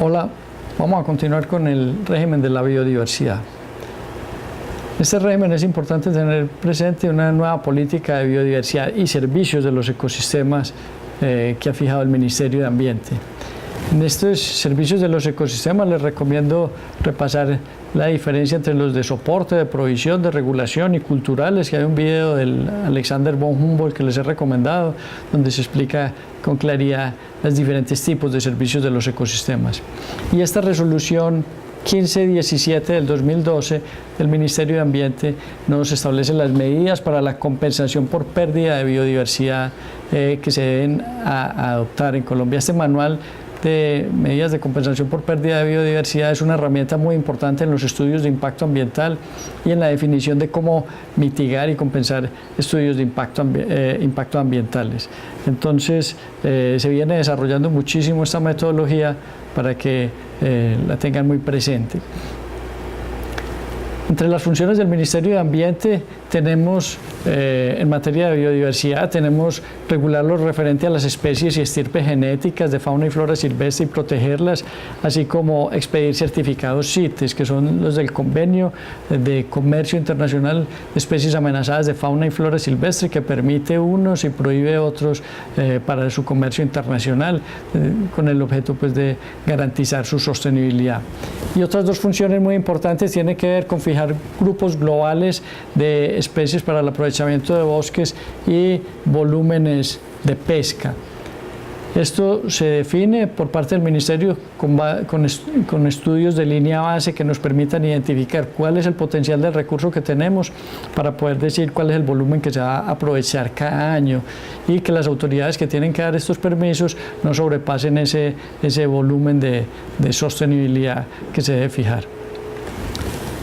Hola, vamos a continuar con el régimen de la biodiversidad. Este régimen es importante tener presente una nueva política de biodiversidad y servicios de los ecosistemas que ha fijado el Ministerio de Ambiente. En estos servicios de los ecosistemas les recomiendo repasar la diferencia entre los de soporte, de provisión, de regulación y culturales, que hay un video del Alexander von Humboldt que les he recomendado, donde se explica con claridad los diferentes tipos de servicios de los ecosistemas. Y esta resolución 1517 del 2012 del Ministerio de Ambiente nos establece las medidas para la compensación por pérdida de biodiversidad que se deben adoptar en Colombia. Este manual de medidas de compensación por pérdida de biodiversidad es una herramienta muy importante en los estudios de impacto ambiental y en la definición de cómo mitigar y compensar estudios de impacto ambientales. Entonces, se viene desarrollando muchísimo esta metodología para que la tengan muy presente. Entre las funciones del Ministerio de Ambiente tenemos, en materia de biodiversidad, tenemos regular lo referente a las especies y estirpes genéticas de fauna y flora silvestre y protegerlas, así como expedir certificados CITES, que son los del Convenio de Comercio Internacional de Especies Amenazadas de Fauna y Flora Silvestre, que permite unos y prohíbe otros para su comercio internacional, con el objeto pues, de garantizar su sostenibilidad. Y otras dos funciones muy importantes tienen que ver con fijar grupos globales de especies para el aprovechamiento de bosques y volúmenes de pesca. Esto se define por parte del Ministerio con estudios de línea base que nos permitan identificar cuál es el potencial del recurso que tenemos para poder decir cuál es el volumen que se va a aprovechar cada año y que las autoridades que tienen que dar estos permisos no sobrepasen ese volumen de sostenibilidad que se debe fijar.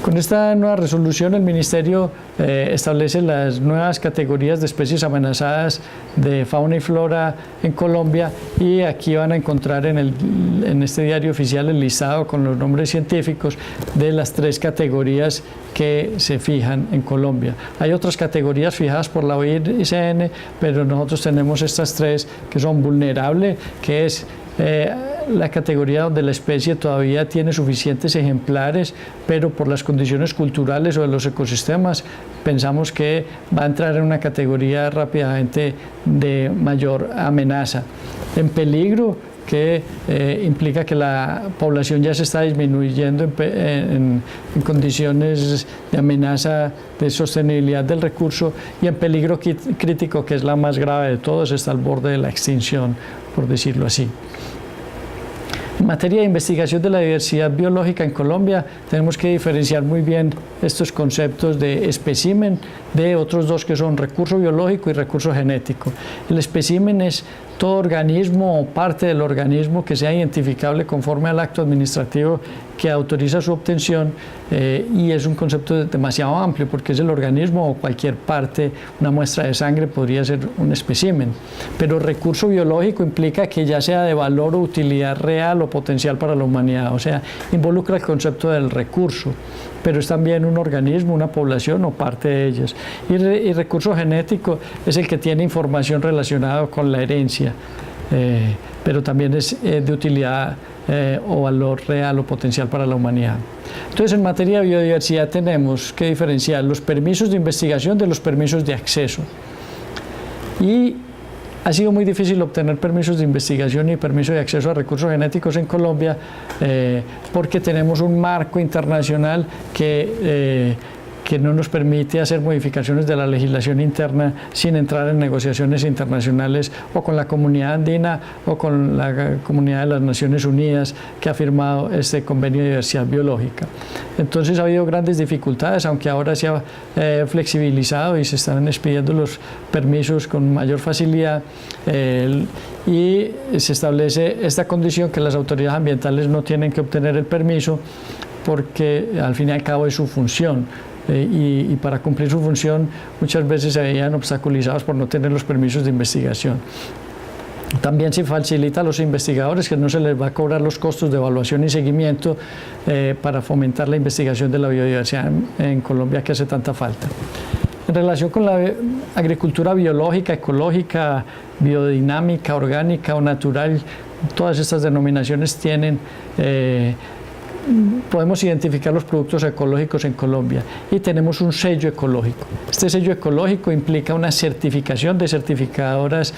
Con esta nueva resolución el Ministerio establece las nuevas categorías de especies amenazadas de fauna y flora en Colombia, y aquí van a encontrar en este diario oficial el listado con los nombres científicos de las 3 categorías que se fijan en Colombia. Hay otras categorías fijadas por la OICN, pero nosotros tenemos estas 3 que son vulnerable, que es la categoría donde la especie todavía tiene suficientes ejemplares, pero por las condiciones culturales o de los ecosistemas pensamos que va a entrar en una categoría rápidamente de mayor amenaza. En peligro, que implica que la población ya se está disminuyendo en condiciones de amenaza de sostenibilidad del recurso, y en peligro crítico, que es la más grave de todos, está al borde de la extinción, por decirlo así. En materia de investigación de la diversidad biológica en Colombia, tenemos que diferenciar muy bien estos conceptos de espécimen de otros dos, que son recurso biológico y recurso genético. El espécimen es todo organismo o parte del organismo que sea identificable conforme al acto administrativo que autoriza su obtención, y es un concepto demasiado amplio porque es el organismo o cualquier parte. Una muestra de sangre podría ser un espécimen, pero recurso biológico implica que ya sea de valor o utilidad real o potencial para la humanidad, o sea, involucra el concepto del recurso, pero es también un organismo, una población o parte de ellas. Y recurso genético es el que tiene información relacionada con la herencia, pero también es de utilidad o valor real o potencial para la humanidad. Entonces, en materia de biodiversidad tenemos que diferenciar los permisos de investigación de los permisos de acceso. Y ha sido muy difícil obtener permisos de investigación y permisos de acceso a recursos genéticos en Colombia porque tenemos un marco internacional que no nos permite hacer modificaciones de la legislación interna sin entrar en negociaciones internacionales o con la comunidad andina o con la comunidad de las Naciones Unidas, que ha firmado este convenio de diversidad biológica. Entonces ha habido grandes dificultades, aunque ahora se ha flexibilizado y se están expidiendo los permisos con mayor facilidad, y se establece esta condición que las autoridades ambientales no tienen que obtener el permiso porque al fin y al cabo es su función. Y para cumplir su función muchas veces se veían obstaculizados por no tener los permisos de investigación. También se facilita a los investigadores que no se les va a cobrar los costos de evaluación y seguimiento para fomentar la investigación de la biodiversidad en Colombia, que hace tanta falta. En relación con la agricultura biológica, ecológica, biodinámica, orgánica o natural, todas estas denominaciones tienen, podemos identificar los productos ecológicos en Colombia y tenemos un sello ecológico. Este sello ecológico implica una certificación de certificadoras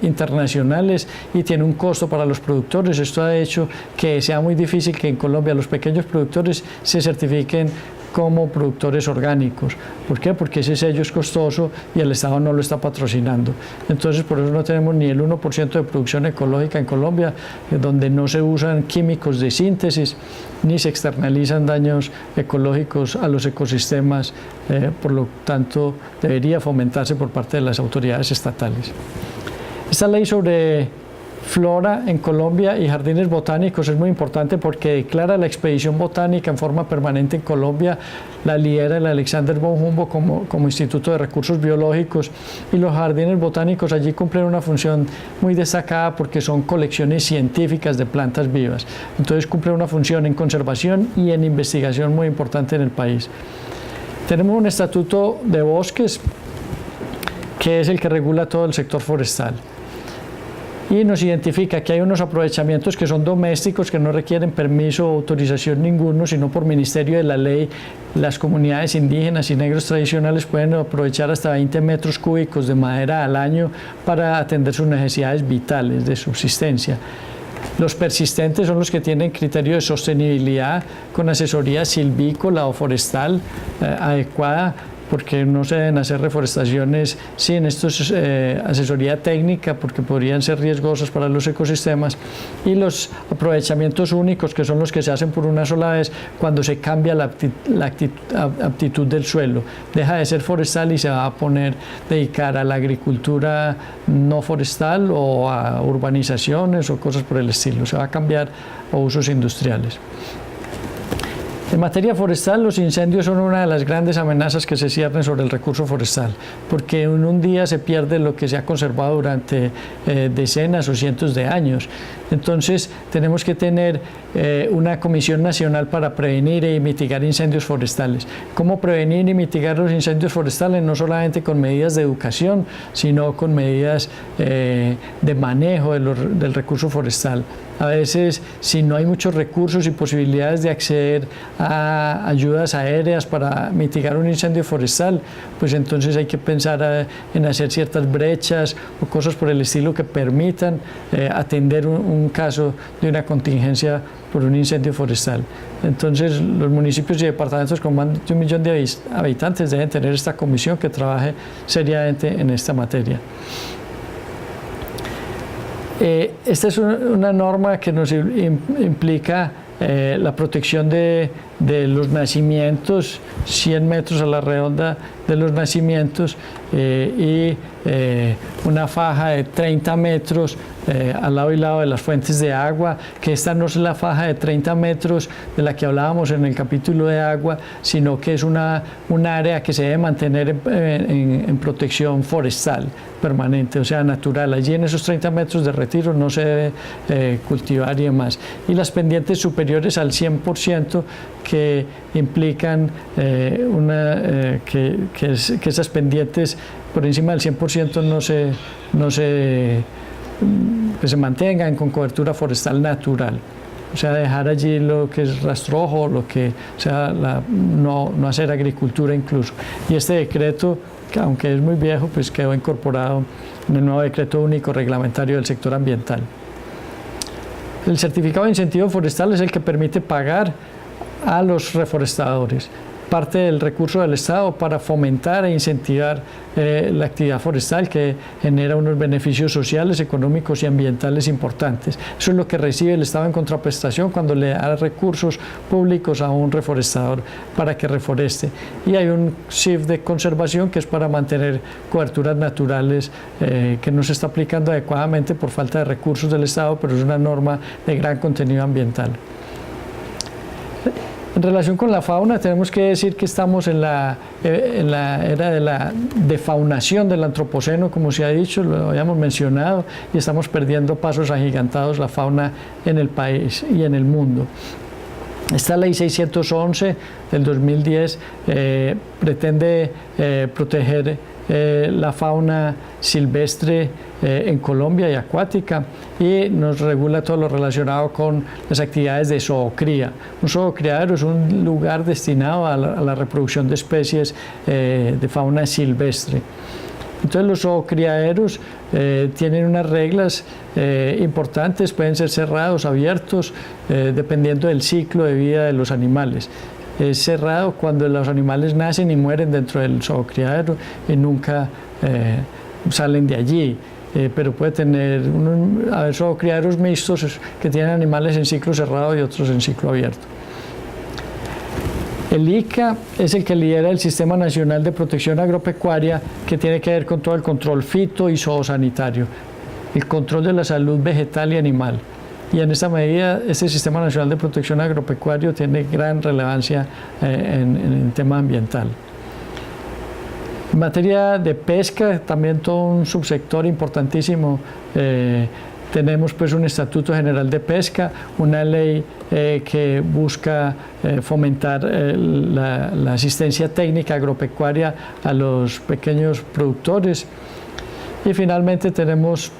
internacionales y tiene un costo para los productores. Esto ha hecho que sea muy difícil que en Colombia los pequeños productores se certifiquen como productores orgánicos. ¿Por qué? Porque ese sello es costoso y el Estado no lo está patrocinando. Entonces, por eso no tenemos ni el 1% de producción ecológica en Colombia, donde no se usan químicos de síntesis ni se externalizan daños ecológicos a los ecosistemas. Por lo tanto, debería fomentarse por parte de las autoridades estatales. Esta ley sobre flora en Colombia y jardines botánicos es muy importante porque declara la expedición botánica en forma permanente en Colombia, la lidera el Alexander von Humboldt como Instituto de Recursos Biológicos, y los jardines botánicos allí cumplen una función muy destacada porque son colecciones científicas de plantas vivas. Entonces cumplen una función en conservación y en investigación muy importante en el país. Tenemos un estatuto de bosques que es el que regula todo el sector forestal. Y nos identifica que hay unos aprovechamientos que son domésticos, que no requieren permiso o autorización ninguno, sino por ministerio de la ley. Las comunidades indígenas y negros tradicionales pueden aprovechar hasta 20 metros cúbicos de madera al año para atender sus necesidades vitales de subsistencia. Los persistentes son los que tienen criterio de sostenibilidad con asesoría silvícola o forestal adecuada, porque no se deben hacer reforestaciones sin asesoría técnica, porque podrían ser riesgosas para los ecosistemas, y los aprovechamientos únicos, que son los que se hacen por una sola vez cuando se cambia la aptitud del suelo. Deja de ser forestal y se va a dedicar a la agricultura no forestal o a urbanizaciones o cosas por el estilo. Se va a cambiar a usos industriales. En materia forestal, los incendios son una de las grandes amenazas que se ciernen sobre el recurso forestal, porque en un día se pierde lo que se ha conservado durante decenas o cientos de años. Entonces, tenemos que tener una Comisión Nacional para prevenir y mitigar incendios forestales. ¿Cómo prevenir y mitigar los incendios forestales? No solamente con medidas de educación, sino con medidas de manejo del recurso forestal. A veces, si no hay muchos recursos y posibilidades de acceder a ayudas aéreas para mitigar un incendio forestal, pues entonces hay que pensar en hacer ciertas brechas o cosas por el estilo que permitan atender un caso de una contingencia por un incendio forestal. Entonces, los municipios y departamentos con más de 1 millón de habitantes deben tener esta comisión que trabaje seriamente en esta materia. Esta es una norma que nos implica la protección de los nacimientos, 100 metros a la redonda de los nacimientos, y una faja de 30 metros al lado y lado de las fuentes de agua, que esta no es la faja de 30 metros de la que hablábamos en el capítulo de agua, sino que es un área que se debe mantener en protección forestal permanente, o sea, natural. Allí en esos 30 metros de retiro no se debe cultivar y demás. Y las pendientes superiores al 100%, que implican que esas pendientes por encima del 100% que se mantengan con cobertura forestal natural. O sea, dejar allí lo que es rastrojo, no hacer agricultura incluso. Y este decreto, que aunque es muy viejo, pues quedó incorporado en el nuevo decreto único reglamentario del sector ambiental. El certificado de incentivo forestal es el que permite pagar a los reforestadores parte del recurso del Estado para fomentar e incentivar la actividad forestal, que genera unos beneficios sociales, económicos y ambientales importantes. Eso es lo que recibe el Estado en contraprestación cuando le da recursos públicos a un reforestador para que reforeste. Y hay un CIF de conservación que es para mantener coberturas naturales, que no se está aplicando adecuadamente por falta de recursos del Estado, pero es una norma de gran contenido ambiental. En relación con la fauna, tenemos que decir que estamos en la era de la defaunación del antropoceno, como se ha dicho, lo habíamos mencionado, y estamos perdiendo pasos agigantados la fauna en el país y en el mundo. Esta ley 611 del 2010 pretende proteger la fauna silvestre en Colombia y acuática, y nos regula todo lo relacionado con las actividades de zoocría. Un zoocriadero es un lugar destinado a la reproducción de especies de fauna silvestre. Entonces los zoocriaderos tienen unas reglas importantes, pueden ser cerrados, abiertos, dependiendo del ciclo de vida de los animales. Es cerrado cuando los animales nacen y mueren dentro del zoocriadero y nunca salen de allí. Pero puede tener zoocriaderos mixtos que tienen animales en ciclo cerrado y otros en ciclo abierto. El ICA es el que lidera el Sistema Nacional de Protección Agropecuaria, que tiene que ver con todo el control fito y zoosanitario, el control de la salud vegetal y animal. Y en esta medida, este Sistema Nacional de Protección Agropecuario tiene gran relevancia en el tema ambiental. En materia de pesca, también todo un subsector importantísimo. Tenemos pues un Estatuto General de Pesca, una ley que busca fomentar la asistencia técnica agropecuaria a los pequeños productores. Y finalmente tenemos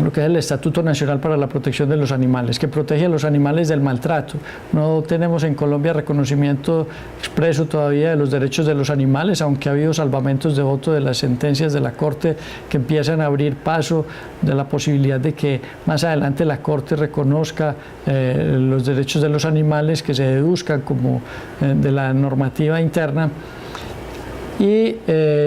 lo que es el Estatuto Nacional para la Protección de los Animales, que protege a los animales del maltrato. No tenemos en Colombia reconocimiento expreso todavía de los derechos de los animales, aunque ha habido salvamentos de voto de las sentencias de la Corte que empiezan a abrir paso de la posibilidad de que más adelante la Corte reconozca los derechos de los animales que se deduzcan como de la normativa interna. Y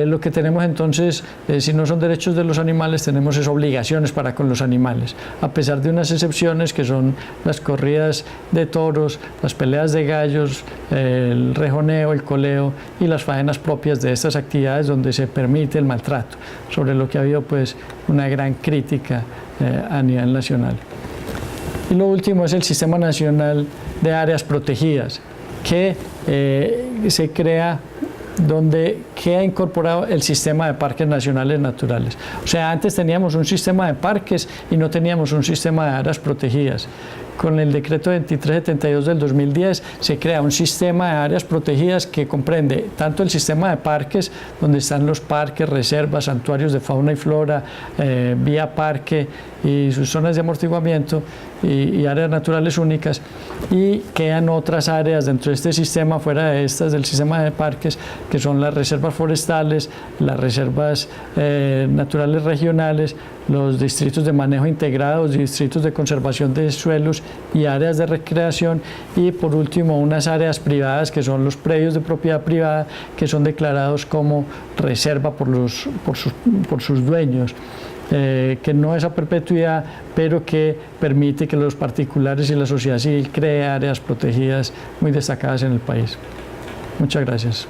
lo que tenemos entonces, si no son derechos de los animales, tenemos es obligaciones para con los animales, a pesar de unas excepciones que son las corridas de toros, las peleas de gallos, el rejoneo, el coleo y las faenas propias de estas actividades donde se permite el maltrato, sobre lo que ha habido pues una gran crítica a nivel nacional. Y lo último es el Sistema Nacional de Áreas Protegidas, que se crea que ha incorporado el sistema de parques nacionales naturales. O sea, antes teníamos un sistema de parques y no teníamos un sistema de áreas protegidas. Con el decreto 2372 del 2010 se crea un sistema de áreas protegidas que comprende tanto el sistema de parques, donde están los parques, reservas, santuarios de fauna y flora, vía parque y sus zonas de amortiguamiento y áreas naturales únicas, y quedan otras áreas dentro de este sistema, fuera de estas del sistema de parques, que son las reservas forestales, las reservas naturales regionales, los distritos de manejo integrado, los distritos de conservación de suelos y áreas de recreación, y por último unas áreas privadas que son los predios de propiedad privada que son declarados como reserva por sus dueños. Que no es a perpetuidad, pero que permite que los particulares y la sociedad civil creen áreas protegidas muy destacadas en el país. Muchas gracias.